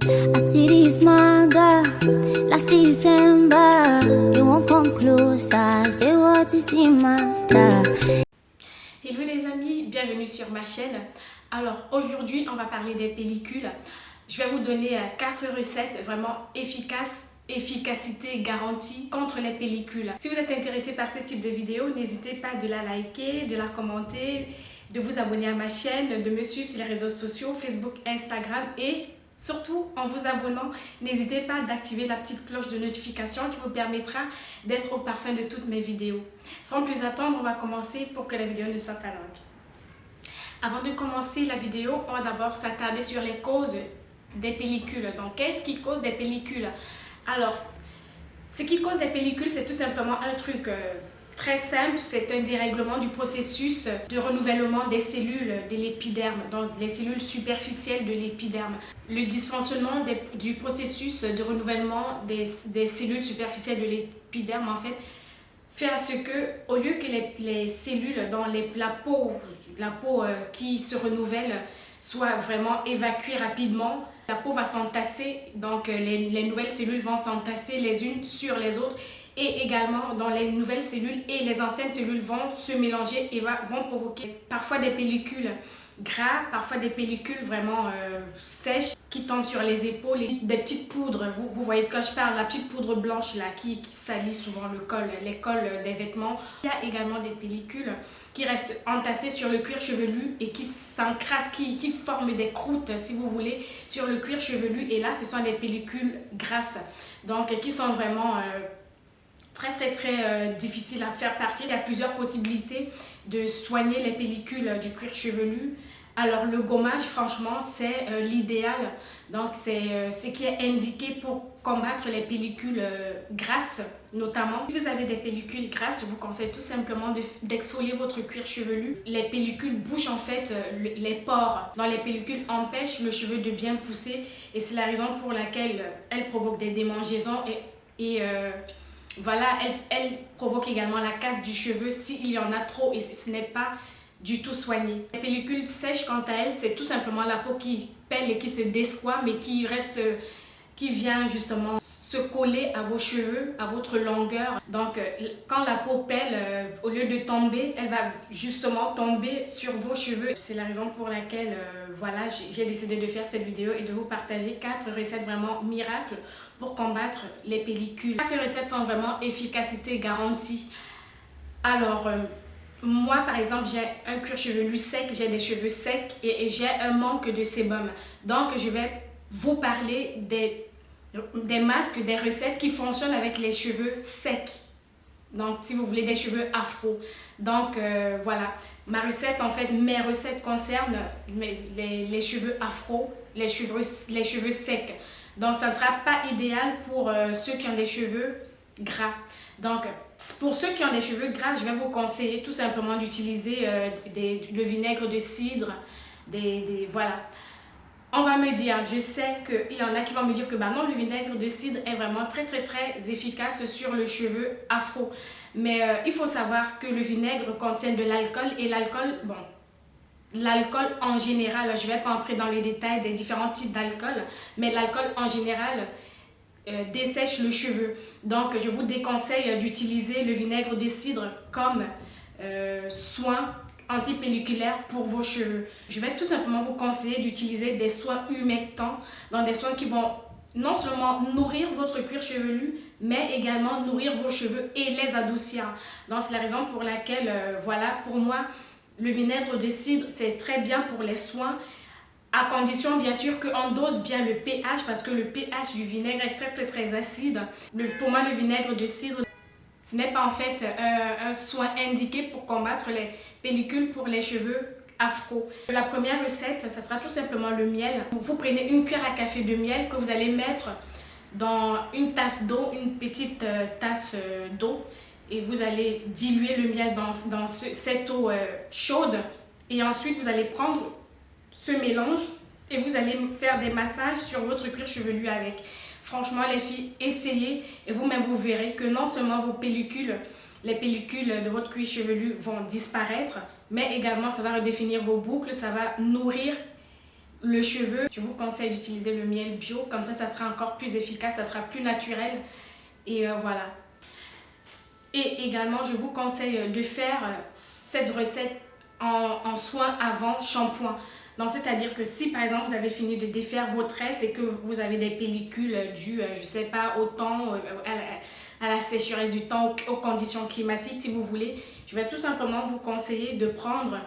I see this manga last December. You won't come closer. Say what is the matter? Hello les amis, bienvenue sur ma chaîne. Alors aujourd'hui on va parler des pellicules. Je vais vous donner 4 recettes vraiment efficaces, efficacité garantie contre les pellicules. Si vous êtes intéressé par ce type de vidéo, n'hésitez pas de la liker, de la commenter, de vous abonner à ma chaîne, de me suivre sur les réseaux sociaux, Facebook, Instagram et surtout en vous abonnant, n'hésitez pas d'activer la petite cloche de notification qui vous permettra d'être au parfum de toutes mes vidéos. Sans plus attendre, on va commencer pour que la vidéo ne soit pas longue. Avant de commencer la vidéo, on va d'abord s'attarder sur les causes des pellicules. Donc, qu'est-ce qui cause des pellicules? Alors, ce qui cause des pellicules, c'est tout simplement un truc très simple. C'est un dérèglement du processus de renouvellement des cellules de l'épiderme, donc les cellules superficielles de l'épiderme. Le dysfonctionnement du processus de renouvellement des cellules superficielles de l'épiderme, en fait à ce que, au lieu que les cellules dans la peau qui se renouvellent soient vraiment évacuées rapidement, la peau va s'entasser, donc les nouvelles cellules vont s'entasser les unes sur les autres et également dans les nouvelles cellules et les anciennes cellules vont se mélanger et vont provoquer parfois des pellicules gras, parfois des pellicules vraiment sèches qui tombent sur les épaules, des petites poudres, vous voyez de quoi je parle, la petite poudre blanche là qui salit souvent le col, les cols des vêtements. Il y a également des pellicules qui restent entassées sur le cuir chevelu et qui s'encrassent, qui forment des croûtes si vous voulez sur le cuir chevelu et là ce sont des pellicules grasses donc qui sont vraiment très difficiles à faire partir. Il y a plusieurs possibilités de soigner les pellicules du cuir chevelu. Alors le gommage franchement c'est l'idéal, donc c'est ce qui est indiqué pour combattre les pellicules grasses notamment. Si vous avez des pellicules grasses, je vous conseille tout simplement d'exfolier votre cuir chevelu. Les pellicules bouchent en fait les pores dans les pellicules empêchent le cheveu de bien pousser et c'est la raison pour laquelle elles provoquent des démangeaisons et voilà, elle provoque également la casse du cheveu s'il y en a trop et si ce n'est pas du tout soigné. Les pellicules sèches, quant à elles, c'est tout simplement la peau qui pèle et qui se descoit, mais qui vient justement se coller à vos cheveux, à votre longueur. Donc, quand la peau pèle, au lieu de tomber, elle va justement tomber sur vos cheveux. C'est la raison pour laquelle, voilà, j'ai décidé de faire cette vidéo et de vous partager 4 recettes vraiment miracles pour combattre les pellicules. 4 recettes sont vraiment efficacité garantie. Alors, moi, par exemple, j'ai un cuir chevelu sec, j'ai des cheveux secs et j'ai un manque de sébum. Donc, je vais vous parler des masques, des recettes qui fonctionnent avec les cheveux secs. Donc, si vous voulez des cheveux afro. Donc, voilà. Ma recette, en fait, mes recettes concernent les cheveux afro, les cheveux secs. Donc, ça ne sera pas idéal pour ceux qui ont des cheveux gras. Donc, pour ceux qui ont des cheveux gras, je vais vous conseiller tout simplement d'utiliser le vinaigre de cidre. Voilà. On va me dire, je sais qu'il y en a qui vont me dire que bah non, le vinaigre de cidre est vraiment très efficace sur le cheveu afro. Mais il faut savoir que le vinaigre contient de l'alcool et l'alcool, bon, l'alcool en général, je ne vais pas entrer dans les détails des différents types d'alcool, mais l'alcool en général dessèche le cheveu. Donc, je vous déconseille d'utiliser le vinaigre de cidre comme soin antipelliculaire pour vos cheveux. Je vais tout simplement vous conseiller d'utiliser des soins humectants, donc des soins qui vont non seulement nourrir votre cuir chevelu, mais également nourrir vos cheveux et les adoucir. Donc, c'est la raison pour laquelle, voilà, pour moi, le vinaigre de cidre, c'est très bien pour les soins, à condition bien sûr qu'on dose bien le pH parce que le pH du vinaigre est très acide. Pour moi, le vinaigre de cidre, ce n'est pas en fait un soin indiqué pour combattre les pellicules pour les cheveux afro. La première recette, ça sera tout simplement le miel. Vous prenez une cuillère à café de miel que vous allez mettre dans une tasse d'eau, une petite tasse d'eau et vous allez diluer le miel dans cette eau chaude et ensuite vous allez prendre ce mélange et vous allez faire des massages sur votre cuir chevelu avec. Franchement les filles, essayez et vous-même vous verrez que non seulement les pellicules de votre cuir chevelu vont disparaître, mais également ça va redéfinir vos boucles, ça va nourrir le cheveu, je vous conseille d'utiliser le miel bio. Comme ça sera encore plus efficace, ça sera plus naturel. Et voilà. Et également, je vous conseille de faire cette recette en soin avant shampoing. Donc, c'est-à-dire que si par exemple vous avez fini de défaire vos tresses et que vous avez des pellicules dues, je sais pas, au temps, à la sécheresse du temps, aux conditions climatiques, si vous voulez, je vais tout simplement vous conseiller de prendre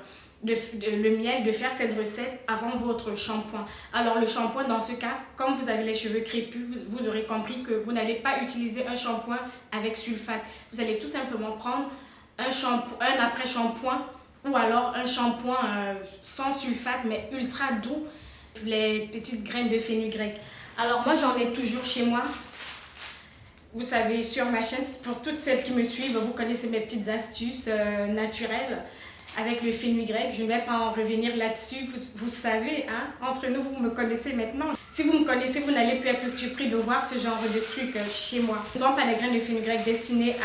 le miel, de faire cette recette avant votre shampoing. Alors le shampoing, dans ce cas, comme vous avez les cheveux crépus, vous aurez compris que vous n'allez pas utiliser un shampoing avec sulfate. Vous allez tout simplement prendre un après-shampoing ou alors un shampoing sans sulfate mais ultra doux, les petites graines de fenugrec. Alors moi j'en ai toujours chez moi. Vous savez, sur ma chaîne, pour toutes celles qui me suivent, vous connaissez mes petites astuces naturelles avec le fenugrec. Je ne vais pas en revenir là-dessus, vous savez, hein? Entre nous, vous me connaissez maintenant. Si vous me connaissez, vous n'allez plus être surpris de voir ce genre de trucs chez moi. Par exemple, les graines de fenugrec destinées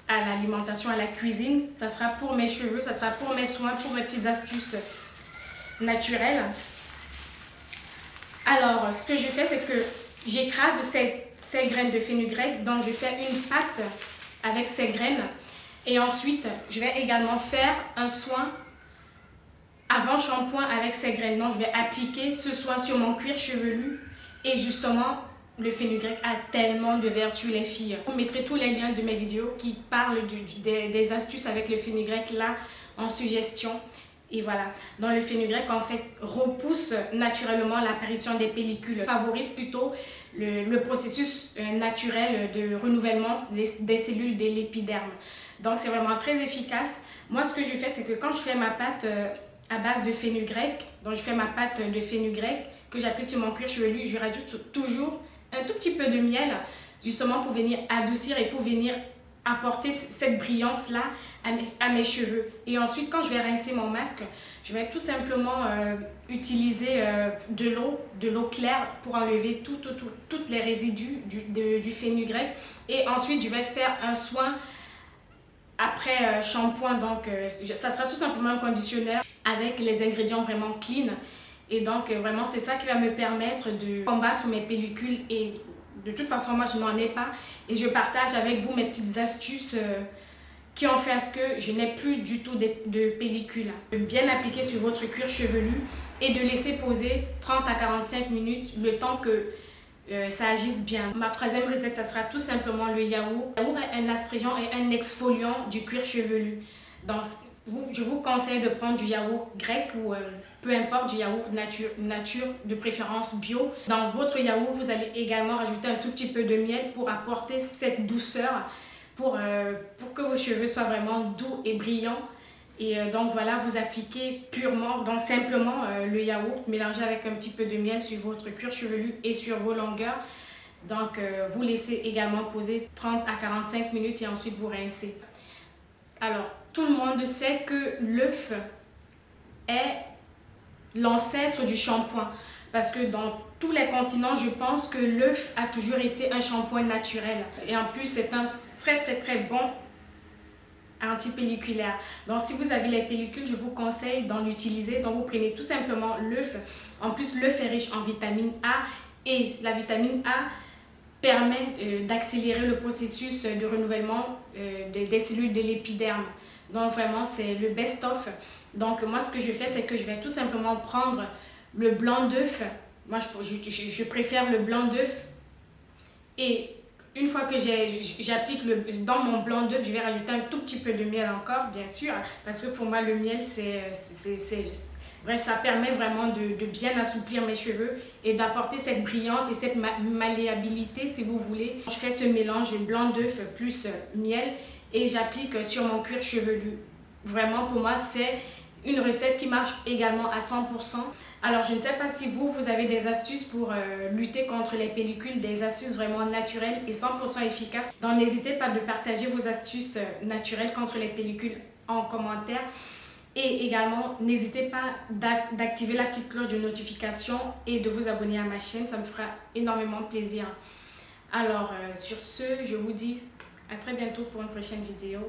à l'alimentation, à la cuisine, ça sera pour mes cheveux, ça sera pour mes soins, pour mes petites astuces naturelles. Alors, ce que je fais, c'est que j'écrase ces graines de fenugrec, donc je fais une pâte avec ces graines. Et ensuite, je vais également faire un soin avant shampoing avec ces graines. Donc, je vais appliquer ce soin sur mon cuir chevelu. Et justement, le fenugrec a tellement de vertus, les filles. Je vous mettrai tous les liens de mes vidéos qui parlent des astuces avec le fenugrec là en suggestion. Et voilà, dans le fenugrec, en fait, repousse naturellement l'apparition des pellicules, favorise plutôt le processus naturel de renouvellement des cellules de l'épiderme. Donc, c'est vraiment très efficace. Moi, ce que je fais, c'est que quand je fais ma pâte à base de fenugrec, donc je fais ma pâte de fenugrec que j'applique sur mon cuir chevelu, je rajoute toujours un tout petit peu de miel, justement pour venir adoucir et pour venir apporter cette brillance là à mes cheveux. Et ensuite, quand je vais rincer mon masque, je vais tout simplement utiliser de l'eau claire pour enlever toutes les résidus du fenugrec. Et ensuite, je vais faire un soin après shampoing. Donc ça sera tout simplement un conditionneur avec les ingrédients vraiment clean. Et donc vraiment, c'est ça qui va me permettre de combattre mes pellicules. Et de toute façon, moi, je n'en ai pas. Et je partage avec vous mes petites astuces qui ont fait à ce que je n'ai plus du tout de pellicule. De bien appliquer sur votre cuir chevelu et de laisser poser 30 à 45 minutes, le temps que ça agisse bien. Ma troisième recette, ça sera tout simplement le yaourt. Le yaourt est un astringent et un exfoliant du cuir chevelu. Donc, je vous conseille de prendre du yaourt grec ou peu importe, du yaourt nature de préférence bio. Dans votre yaourt, vous allez également rajouter un tout petit peu de miel pour apporter cette douceur, pour que vos cheveux soient vraiment doux et brillants. Et donc voilà, vous appliquez purement, donc simplement le yaourt mélangé avec un petit peu de miel sur votre cuir chevelu et sur vos longueurs. Donc vous laissez également poser 30 à 45 minutes et ensuite vous rincez. Alors, tout le monde sait que l'œuf est l'ancêtre du shampoing. Parce que dans tous les continents, je pense que l'œuf a toujours été un shampoing naturel. Et en plus, c'est un très bon antipelliculaire. Donc, si vous avez les pellicules, je vous conseille d'en utiliser. Donc, vous prenez tout simplement l'œuf. En plus, l'œuf est riche en vitamine A. Et la vitamine A permet d'accélérer le processus de renouvellement des cellules de l'épiderme. Donc vraiment, c'est le best-of. Donc moi, ce que je fais, c'est que je vais tout simplement prendre le blanc d'œuf. Moi, je préfère le blanc d'œuf. Et une fois que j'applique dans mon blanc d'œuf, je vais rajouter un tout petit peu de miel encore, bien sûr. Parce que pour moi, le miel, bref, ça permet vraiment de bien assouplir mes cheveux et d'apporter cette brillance et cette malléabilité, si vous voulez. Je fais ce mélange blanc d'œuf plus miel et j'applique sur mon cuir chevelu. Vraiment, pour moi, c'est une recette qui marche également à 100%. Alors, je ne sais pas si vous avez des astuces pour lutter contre les pellicules, des astuces vraiment naturelles et 100% efficaces. Donc, n'hésitez pas de partager vos astuces naturelles contre les pellicules en commentaire. Et également, n'hésitez pas d'activer la petite cloche de notification et de vous abonner à ma chaîne. Ça me fera énormément plaisir. Alors, sur ce, je vous dis à très bientôt pour une prochaine vidéo.